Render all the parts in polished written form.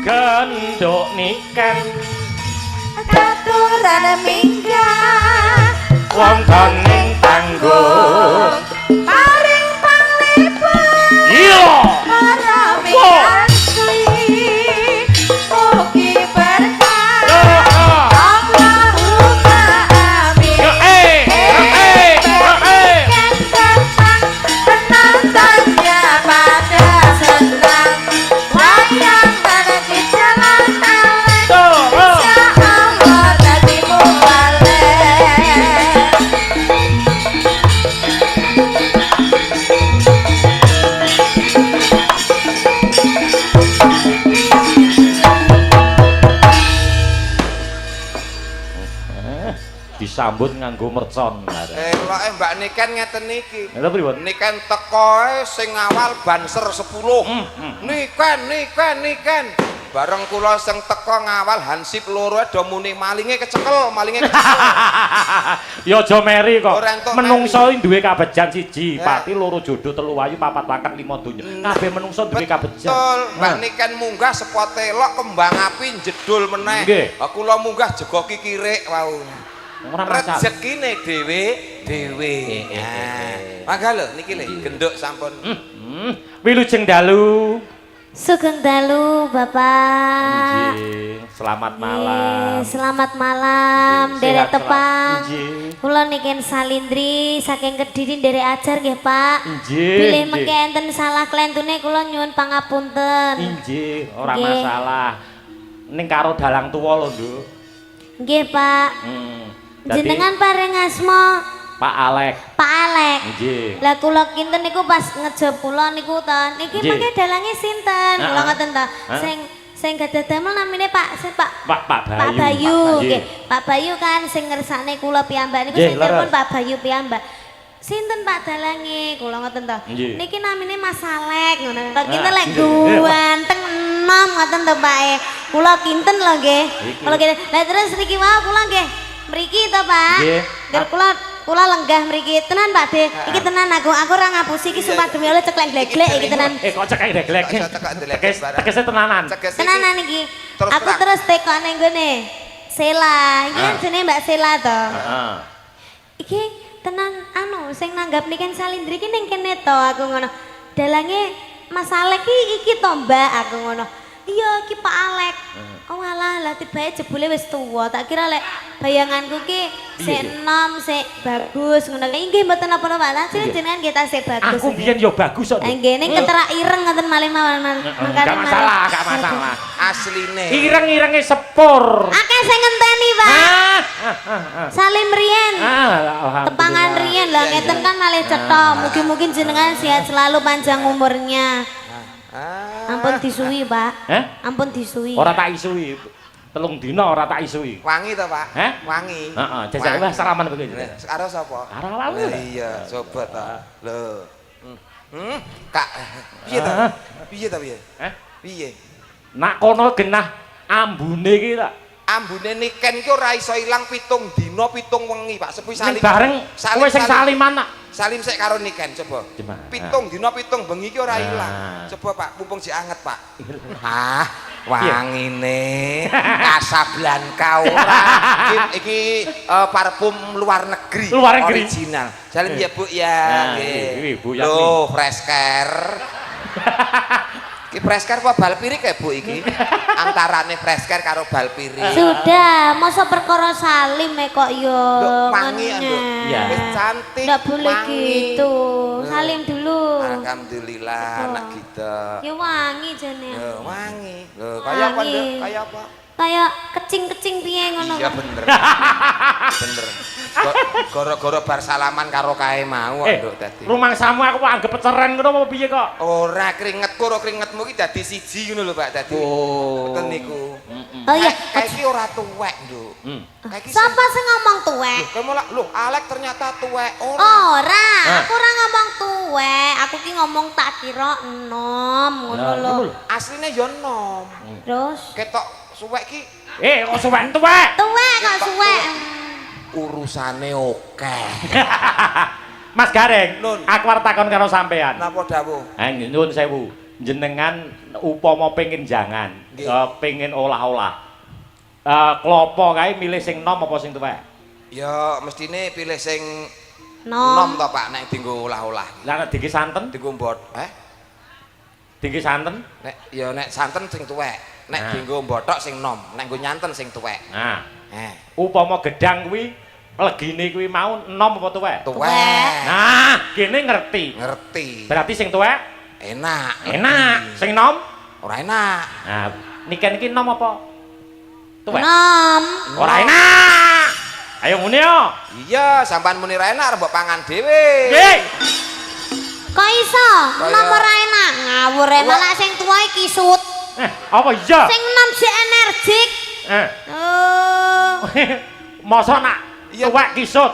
genduk niken katuran minggah wong koning tangguh paring panglipur iya para miarsi mugi berkah Allahumma amin penontonnya pada senang wayang nanti jalan alek insya Allah tadi mubalek disambut nganggo mercon Eloke Mbak Niken ngeten iki. lha pripun Niken tekoe sing awal banser 10. Niken. Bareng kula sing teko ngawal hansip loro do muni malinge kecekel. ya aja meri kok Ora entuk menungso duwe kabejan siji pati loro jodoh telu ayu papat pangkat lima donya kabeh menungso duwe kabejan Betul, Mbak Niken munggah sepot telok kembang api jedul meneh. Nggih. Kula munggah jego kikirik wau. ora masalah Rezekine dhewe. Mangga lho niki lho genduk sampun. wilujeng dalu Sugeng dalu Bapak. Nggih, selamat malam. Selamat malam, Nggih, derek sehat tepang. Nggih. Kula niken Salindri saking Kediri derek ajar nggih, Pak. Nggih, Bilih nggih. mengke enten salah klentune kula nyuwun pangapunten. Injih, ora Nggih. masalah. Ning karo dalang tuwa lho, Nduk. Nggih, Pak. Dadi, Jenengan paring asma Pak Alek. Pak Alek. Nggih. Lah kula kinten niku pas ngejob kula niku to. Niki Nggih. mengke dalange sinten? Kula ngoten to. Heeh. Sing gadah damel namine Pak Pak Pak Bayu. Pak Bayu, Nggih. nggih. Pak Bayu kan sing ngersakne kula piyambak niku Nggih, sing telepon leres. Pak Bayu piyambak. Sinten Pak dalange? Kula ngoten to. Nggih. Niki namine Mas Alek ngono. Kok kinten lek nggih. ganteng enom ngoten to Pak. Kula kinten lho nggih. Iki. Kula kinten. Lah terus niki wau kula nggih mriki to Pak. Nggih. Nggih kula lenggah mriki tenan Pak De. Iki tenan aku ora ngapusi iki sumpah demi Allah ceklek gleglek iki tenan. Kok cekek deglek. Kok iso tekek ndelik barang. Tekese tenanan. Ceges iki. Tenanan iki. Terus Aku terang. terus tekok ning gone Sela. Iki kan jenenge Mbak Sela to. Heeh. Iki tenan anu sing nanggap niken Salindri iki ning kene to aku ngono. Dalange Mas Alek iki to Mbak aku ngono. Iya iki Pak Alek. Oh alah lah tibae jebule wis tuwa. Tak kira lek bayanganku ki sik enom, sik bagus ngono. Nggih mboten napa-napa. Lah jenengan kita sik bagus. Aku biyen yo bagus kok. Nduk. Nggih ning keterak ireng ngoten malih mawon. Gak masalah, gak masalah. Asline. Ireng-irenge sepur. Akeh sing ngenteni, Pak. Salim riyen. Alhamdulillah. Tepangan riyen lah ngeten kan malih cetha. Mugi-mugi jenengan sehat selalu panjang umurnya. Ampun disuwi, Pak. Heh? Ampun disuwi. Ora tak isui. Telung dina ora tak isui. Wangi to, Pak? Heh? Wangi. Heeh, jajal wah salaman begini. Karo sapa? Karo awakmu. Lah iya, coba to. Lho. Kak. Piye to? Piye to piye? Heh? Piye? Nak kono genah ambune iki tak. Ambune Niken ki ora iso ilang 7 dina 7 wengi, Pak. Sepi Ning salim. bareng kowe sing saliman nak. Salim sik karo Niken coba. Gimana? 7 dina 7 bengi ki ora ilang. Coba Pak, mumpung sik anget, Pak. Hah, wangine Casablanca ora. Iki parfum luar negeri. Luar negeri. Original. Salim ya, Bu ya. Nah, Nggih. Bu Yasmin. Loh, fresh care. Iki fresh care apa balpirik ya, Bu iki? Antarane fresh care karo balpirik. Sudah, masa perkara salim kok yo. Nduk, wangi ya, Nduk. Iya. Wis cantik. Nggak boleh wangi. gitu. Salim dulu. Alhamdulillah anak kita. Ya wangi jane. Wangi. Loh, kaya apa, Wangi. Nduk? Kaya apa? Kayak kecing-kecing piye ngono. Iya bener. Bener. Gara-gara bar salaman karo kae mau Nduk dadi. Rumangsamu aku kok anggap peceren ngono apa piye kok? Ora keringetku karo keringetmu iki dadi siji ngono lho, Pak. Dadi. Oh. Betul niku. Oh iya. Kayak iki ora tuwek, Nduk. Kayak iki Siapa sing ngomong tuwek? Kamu malah, loh, Alek ternyata tuwek. Ora, aku ora ngomong tuwek. Aku ki ngomong tak kira enom ngono lho. Asline yo nom. Terus Ketok suwek ki Kok suwek tuwek? tuwek kok suwek. urusane oke. Mas Gareng, Nun. aku arep takon karo sampean. Napa dawuh? Nyuwun sewu. jenengan upama pengen jangan, Nggih. pengen olah-olah. Klopo kae milih sing nom apa sing tuwek? Ya mestine pilih sing Nom. nom to Pak nek dienggo olah-olah. Lah nek diki santen, Dienggo mbot, diki santen. nek santen sing tuwek. Nek Nah. dienggo mbothok sing nom, nek nggo nyanten sing tuwek. Nah, upama gedang kuwi legine kuwi mau nom apa tuwek? Tuwek. Nah, kene ngerti. Ngerti. Berarti sing tuwek Enak. enak, sing nom Ora enak. nah niken iki nom apa? Tuwek. Nom. Ora enak. Ayo ngene yo. Iya, sampean muni ra enak mbok pangan dhewe. Nggih. Kok iso? Kaya- Nom ora enak. Ngawur malah sing tuwa iki kisut. Apa iya? Sing nom sik energik. Oh. Masa nak Iya. tuwek kisut.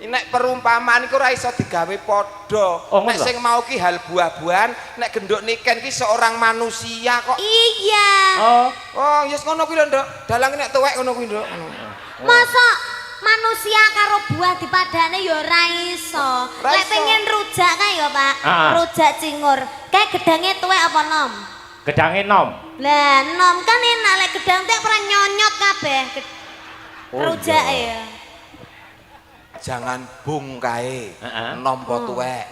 Nek perumpamaan iku ora iso digawe padha. Oh, Nek ngono. sing mau ki hal buah-buahan, nek genduk niken ki seorang manusia kok. Iya. Oh. Oh, yes ngono kuwi lho, Nduk. Dalang nek tuwek ngono kuwi, Nduk. Masa manusia karo buah dipadane ya ora iso. Ora Lek iso. pengen rujak kae ya, Pak. Ah. Rujak cingur. Kae gedange tuwek apa nom? Gedange nom. Lah, nom kan enak lek gedang tuwek ora nyonyot kabeh. Oh, Rujak iya. ya. Jangan bung kae. Heeh. Nom po tuwek.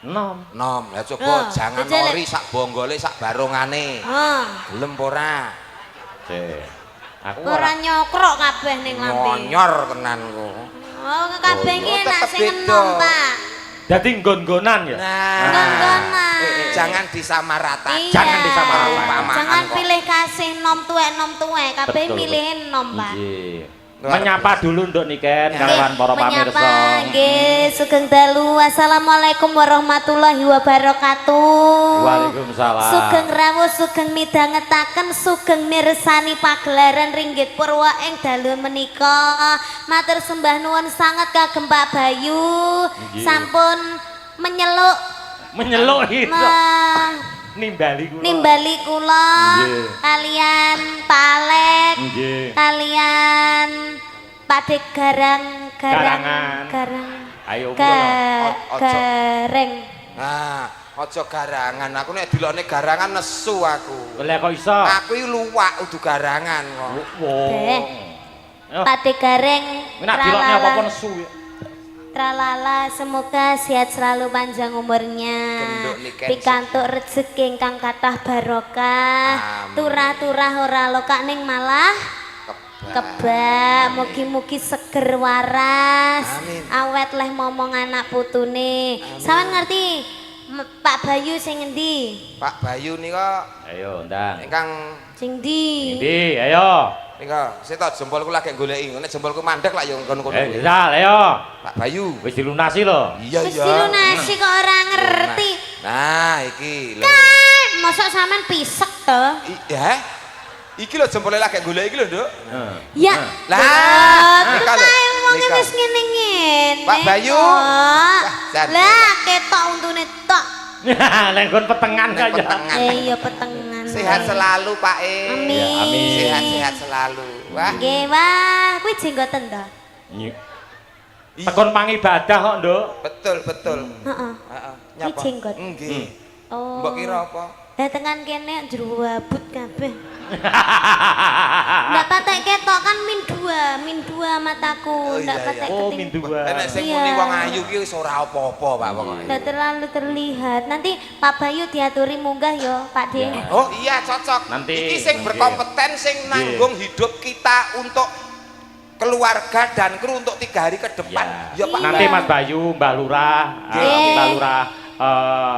Nom. Nom. Lah coba Oh, jangan jajal, ori sak bonggole sak barongane. Heeh. Gelem apa ora? Aku Ora nyokrok kabeh ning lambe. Ngonyor tenan ku. Oh, kabeh iki Oh, enak tetep sing beda. enom, Pak. dadi nggon-nggonan ya. Nah, Nggon-nggonan. jangan disamaratakan. Iya. Jangan disamaratakan. Perumpamaan Jangan kok. pilih kasih nom tuwek, kabeh Betul, milihin nom, Pak. Nggih. Menyapa dulu Nduk Niken kalian para Menyapa, pamirsa. nggih, sugeng dalu. Assalamualaikum warahmatullahi wabarakatuh. Waalaikumsalam. Sugeng rawuh, sugeng midhangetaken, sugeng mirsani pagelaran Ringgit Purwa ing dalu menika. Matur sembah nuwun sanget kagem Pak Bayu. Nggih. Sampun menyeluk Menyeluk itu. Nimbali kula. nimbali kula Nggih. kalian Pak Alek, Nggih. kalian Pak Dek Garangan. Ayo kula. Ojo. gareng. Nah, aja garangan. Aku nek dilokne garangan nesu aku. Lah kok iso? Aku iki luwak udu garangan kok. Deh. Yo. Pak Dek gareng. Nek dilokne apa-apa nesu ya. Tralala, semoga sehat selalu panjang umurnya. Genduk niken Pikantuk rezeki ingkang kathah barokah. Amin. Turah-turah ora lokak ning malah kebak. Mugi-mugi seger waras. Amin. Awet leh momong anak putune. Sampeyan ngerti Pak Bayu sing endi? Pak Bayu nika Ayo ndang. ingkang Sing ndi? Ndi, ayo. nika seto jempolku lagi goleki. Nek jempolku mandek lak yo ngono-ngono. Zal, ayo. Pak Bayu. Wis dilunasi lho. Iya Wis iya. dilunasi kok ora ngerti. Nah, iki lho. Mosok sampean pisek to? Ya. Iki lho jempole lagi goleki iki lho, Nduk. Ya. Lah, nika nika lho, wong nika. wis ngene-ngene. Pak Bayu. kok. Jan. Lah ketok untune tok. Lenggon petengan Nek aja. petengan. Iya petengan. Sehat selalu, Pak E. Amin. Ya, amin. Sehat-sehat selalu. Wah. Nggih, wah, kuwi jenggoten to. Tekon pangibadah kok, Nduk. Betul, betul. Heeh. Heeh. Kuwi jenggot. Nggih. Oh. Mbok kira apa? Lah tekan kene jero wabut kabeh. Ndak patek ketok kan min 2 mataku. Oh, Ndak iya, patek iya. Oh, keting. min dua. Nek sing Iya. muni wong ayu ki wis ora apa-apa, Pak pokoke. Ndak terlalu terlihat. Nanti Pak Bayu diaturi munggah yo, Pak De. Ya. Oh iya cocok. Nanti Iki sing nggih. berkompeten sing nanggung hidup kita untuk keluarga dan kru untuk 3 hari ke depan. Ya. Ya, Pak. Nanti Mas Bayu, Mbak Lurah, Nggih. Mbak Lurah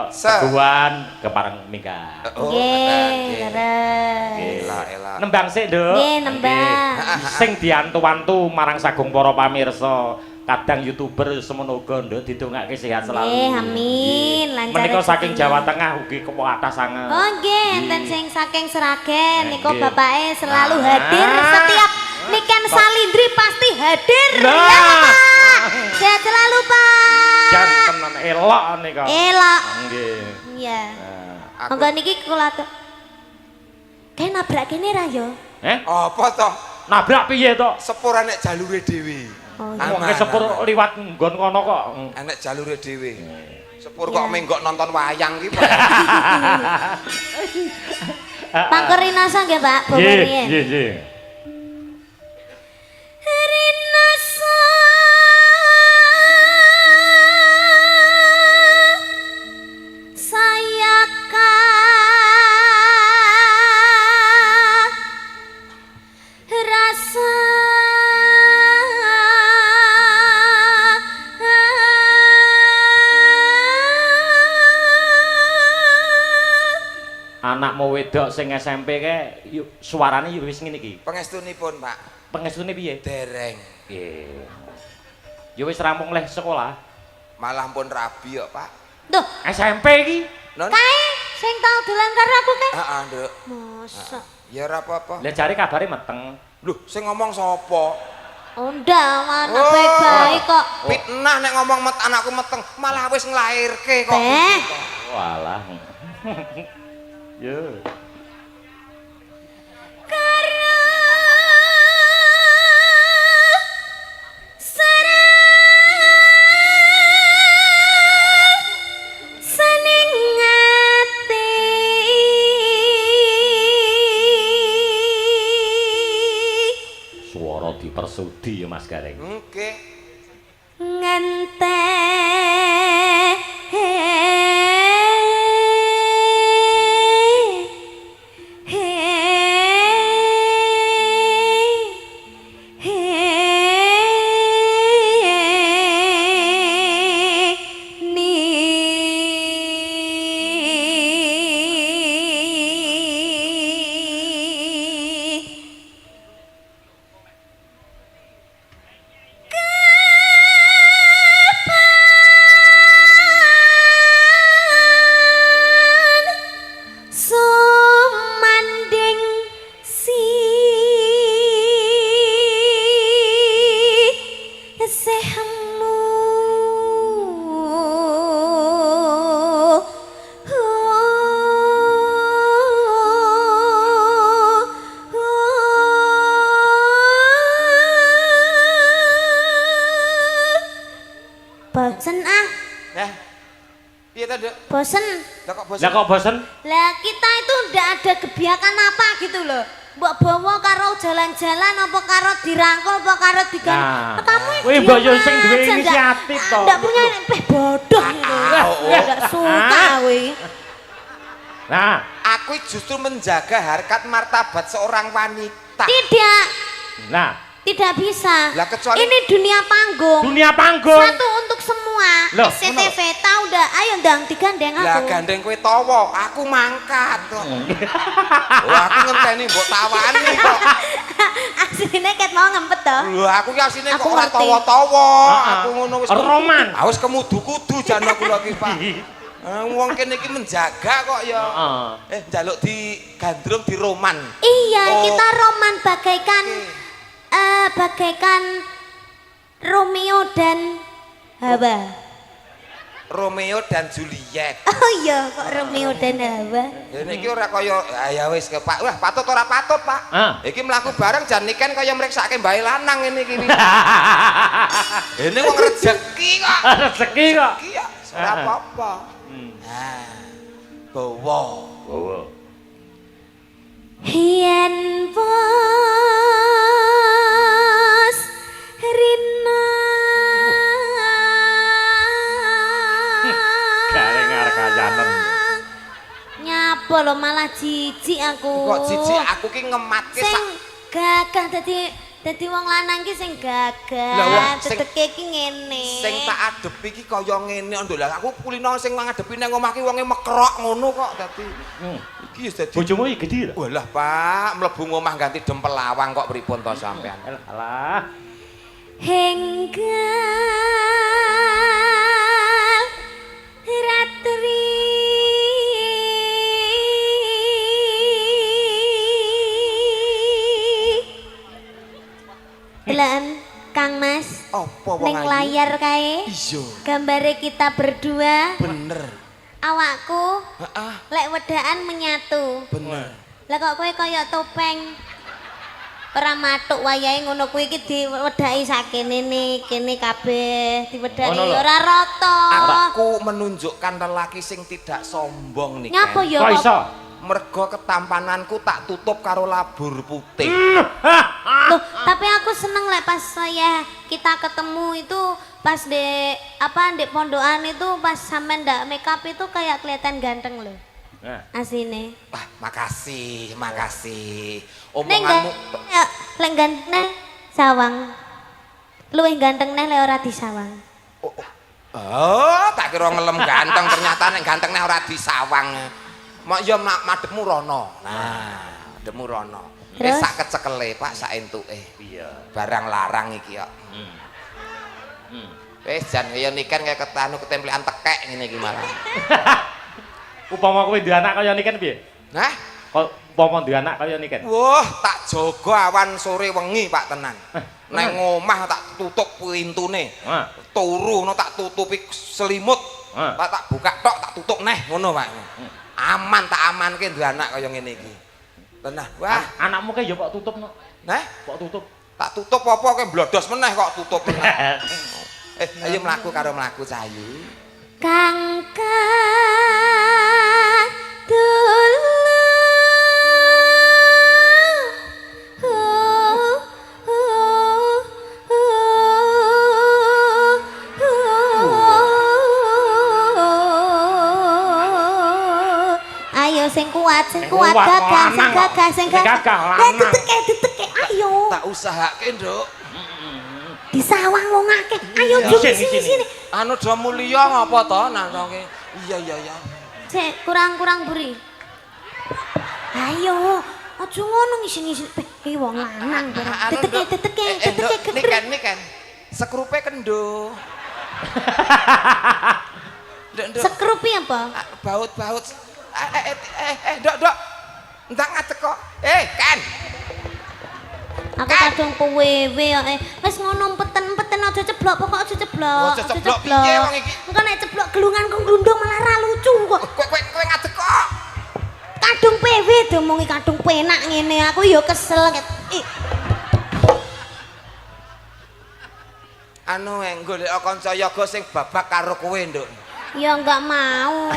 Se. Teguhan kepareng nikah. Oh, Nggih, betul. leres. Elah. Nembang sik, Nduk. Nggih, nembang. Nggih. Sing diantu-antu marang sagung para pamirsa. Kadang YouTuber semono uga, Nduk, didongake sehat selalu. Nggih, amin. Lancar Menika saking rezekinya. Jawa Tengah ugi kepo atas sanget. Oh nggih, enten sing saking Sragen niku Nggih. bapake selalu Nah. hadir setiap Niken Salindri pasti hadir. Nah. Ya, Pak. Sehat selalu, Pak. Jan tenan elok nika. Elok. Nggih. Iya. Nah. Monggo niki kula tuh. Kayak nabrak kene ra yo? Apa toh? Nabrak piye to? Sepura nek jalure dhewe. Oh Wong iya. sepur liwat nggon kono kok. Enek jalure dhewe. Sepur kok menggok nonton wayang ki, Pak. Pangker Rinasa nggih, Pak? Bawa riyen. Nggih. Rinasa sayaka rasa Anakmu wedok sing SMP ke suarane yo wis ngene iki. Pangestunipun, Pak. Pengestune piye? Dereng. Nggih. Yo wis rampung leh sekolah. Malah pun rabi kok, Pak. Duh, SMP iki. Non. kae sing tau dolan karo aku kae. Heeh, Nduk. Masa. Ya ora apa-apa. Lah jare kabare meteng. Loh, sing ngomong sapa? Oh, ndak, mana baik-baik kok. Fitnah nek ngomong anakku meteng, malah wis nglairke kok. Walah. Yo. Karena saning ati Suara dipersudi ya Mas Gareng. Nggih. ngente sumanding si sehemu bosen ah, Ya. Piye ta, Nduk? bosen. Lah kok bosan? Lah kok bosen? Lah kita itu ndak ada kebiakan apa gitu loh. Mbok bawa karo jalan-jalan apa karo dirangkul apa karo digan. Nah, Kamu kuwi mbok yo sing duwe inisiatif to. Ndak punya bodoh gitu. Ndak suka kowe. Nah, Aku justru menjaga harkat martabat seorang wanita. Tidak, nah, tidak bisa. Lah kecuali Ini dunia panggung. dunia panggung. Satu untuk semua. Loh, SCTV tahu ndak? Ayo ndang digandeng lah aku. gandeng kowe tawa, aku mangkat kok. Wah, aku ngenteni mbok tawani kok. Asline ket mau ngempet to. Lho, aku ki asine kok Aku ora ngerti. tawa-tawa. Heeh. Aku ngono wis Roman. Ah wis kemudu-kudu jan aku lho ki, Pak. Wong kene iki menjaga kok ya. Heeh. Njaluk di gandrung di roman. Iya, Oh. kita roman bagaikan bagaikan Romeo dan Hawa. Romeo dan Juliet. Oh iya, kok Romeo dan Hawa. Ini iki ora kaya ya wis ke Pak. Wah, patut ora patut, Pak. Iki mlaku bareng jan niken kaya mriksake mbae lanang ngene iki. Ini wong rezeki kok. Rezeki kok. Rezeki ya, ora apa-apa. Nah. Bawa. Oh. Yen bos Rina Gareng arek kayanen. nyapa lo malah jijik aku. Kok jijik aku ki ngematke sing sak gagah dadi wong lanang ki sing Lah, gagah. wah, sing- Teteke ki ngene. sing tak adepi ki kaya ngene nduk. Lah aku kulino sing ngadepi nang omah ki wonge mekrok ngono kok dadi. Iki wis dadi Bojomu iki gedhi lho. Walah, Pak, mlebu omah ganti dempel lawang kok pripun to sampean. Alah. Henggal ratri Delan Kang Mas Apa wong ning ayu? layar kae Iya, gambare kita berdua bener. awakku Heeh, lek wedaan menyatu bener. lah kok kowe kaya topeng ora matuk wayahe ngono kuwi iki diwedhaki sakene kene kabeh diwedhaki ora rata. Aku menunjukkan lelaki sing tidak sombong nih. Nyapa ya? Kok iso? Mergo ketampananku tak tutup karo labur putih. Loh, tapi aku seneng lek pas saya kita ketemu itu pas di pondokan itu pas sampean ndak make up itu kayak kelihatan ganteng loh. Asine. Wah, makasih. Neng Omonganmu lek ganteng sawang. Luwih ganteng neh lek ora disawang. Oh, tak kira ngelem ganteng ternyata nek ganteng nek ora disawang. Mak ya madhepmu rono. Nah, madhepmu rono. Wis sak kecekele, Pak, sak entuke. Iya. Barang larang iki kok. Wis jan kaya niken kaya ketanu ketemplekan tekek ngene iki malah. Upama kowe duwe anak kaya niken piye? Nah, Kok upama duwe anak kaya niken? wah, tak jaga awan sore wengi, Pak, tenan. Nang omah tak tutup pintune. Turu ngono tak tutupi selimut. Tak buka tok tak tutup neh ngono, Pak. Aman tak amanke duwe anak kaya ngene iki. Tenan. Wah, Anakmu ke ya kok tutup no? nah, Kok tutup? tak tutup apa ke blodos meneh kok tutup meneh. Ayo mlaku karo mlaku Cahayu. Kangkang dulu ayo sing kuat gagah sing gagah diteke ayo Tak usahake, Nduk. disawang wong akeh ayo Iya, jom sini. sini Anu do mulya ngapa to nang kene? Iya. sik kurang buri ayo aja ngono ngisi-ngisi iki wong lanang diteke Niken. Sekrupe kendo. Nduk. sekrupi apa Baut. Nduk. Entak ngadeg kok. Kan. aku kadung kowewe kok wis ngono empeten aja ceblok pokok aja ceblok Aja ceblok piye wong iki? engko nek ceblok gelungan kok glundung malah ra lucu kok Kowe ngadeg kok. kadung PW diomongi kadung penak ngene aku ya kesel Anu golek kanca yoga sing babak karo kowe, Nduk. ya ndak mau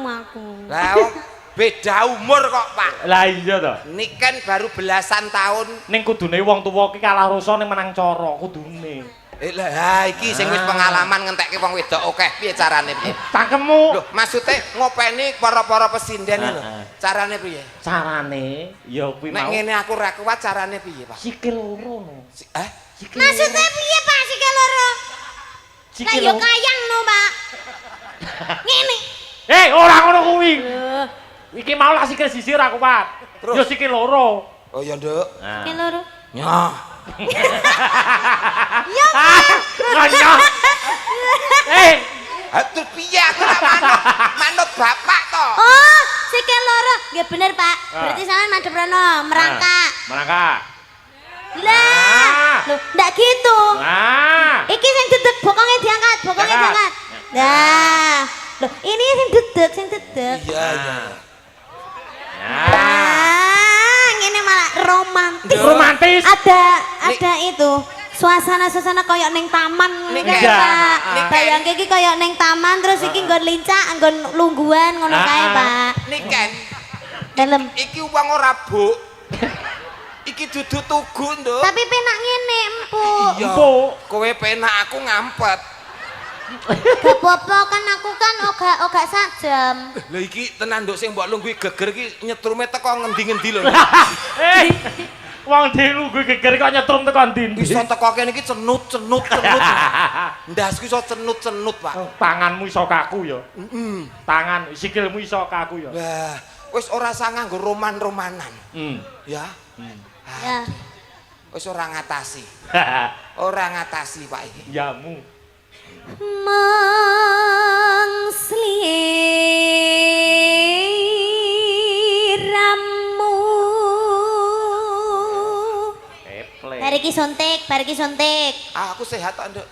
aku Lah wong beda umur kok, Pak. Lah iya to. Niken baru belasan tahun. Ning kudune wong tuwa iki kalah rasa ning menang cara kudune. Lah iki sing wis pengalaman ngentekke wong wedok akeh piye carane piye? Cangkemmu. Lho, maksude ngopeni para-para pesinden lho. Carane piye? Carane ya kuwi Nek mau. ngene aku ra kuat carane piye, Pak? Sikil loro no. Sikil maksudnya piye Pak sikil loro lah Sikil ya loro. kayang no Pak ngene Ora ngono kuwi. Iki mau lah sikil siji ora kuat. Terus? Ya sikil loro. Oh ya, Nduk. sikil loro Nyah. ya Pak Nyah. Aduh piye aku ra manut bapak to. oh sikil loro ya bener Pak berarti sampean madhep rono merangkak Merangkak. lah lho ndak gitu Nah. iki sing dedeg bokonge diangkat nah lho ini sing dedeg Iya. ah ngene malah romantis Romantis. ada itu suasana kayak neng taman Ning ngono iya. Pak Ning bayangke iki kayak neng taman terus iki nggon lincah nggon lungguhan ngono kae Pak Niken, dalem iki wong ora buk. Iki dudu tugu, Nduk. tapi penak ngene empuk Iya. Empuk. Kowe penak aku ngampet. gak apa-apa kan aku kan oga sajam Lha iki tenan Nduk sing mbok lungguhi geger iki nyetrume teko ngendi-ngendi lho. Wong delu gue geger kok nyetrum tekan ndi. Iso teko kene iki cenut. Ndasku iso cenut, Pak. Tanganmu iso kaku ya. Tangan, sikilmu iso kaku ya. Lah, wis ora usah nganggo roman-romanan. Ya. ya Wis ora ngatasi. Ora ngatasi, Pak iki. Yamu. sliramu bariki suntik Aku sehat kok, Nduk.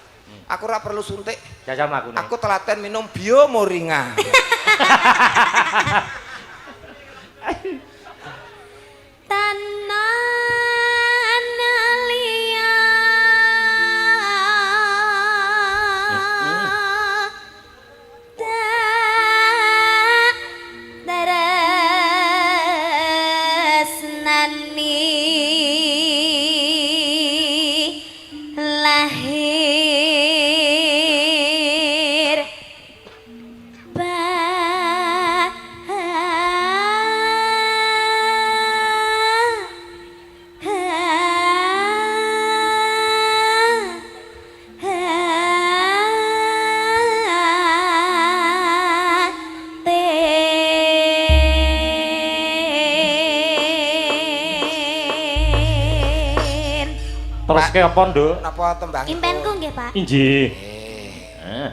Aku ora perlu suntik. Jajal mlakune. Aku telaten minum bio moringa. tanah Terus ke apa, Nduk? Napa tembang? Impenku nggih, Pak. Injih. Eh.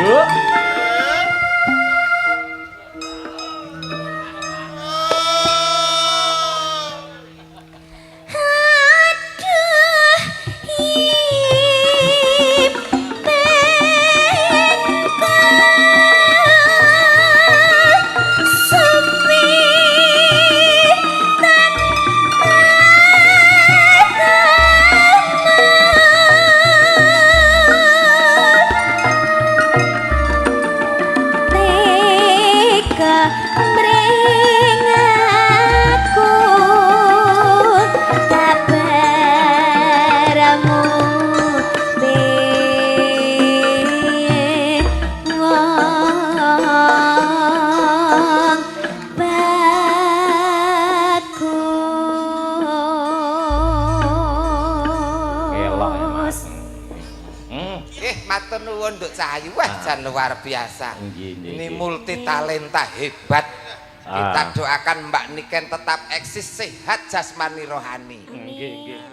Yuk. Elok ya, Mas. Matur nuwun Nduk Cahayu, wah jan luar biasa. Ini multi talenta hebat. Kita doakan Mbak Niken tetap eksis sehat jasmani rohani. Nggih, nggih.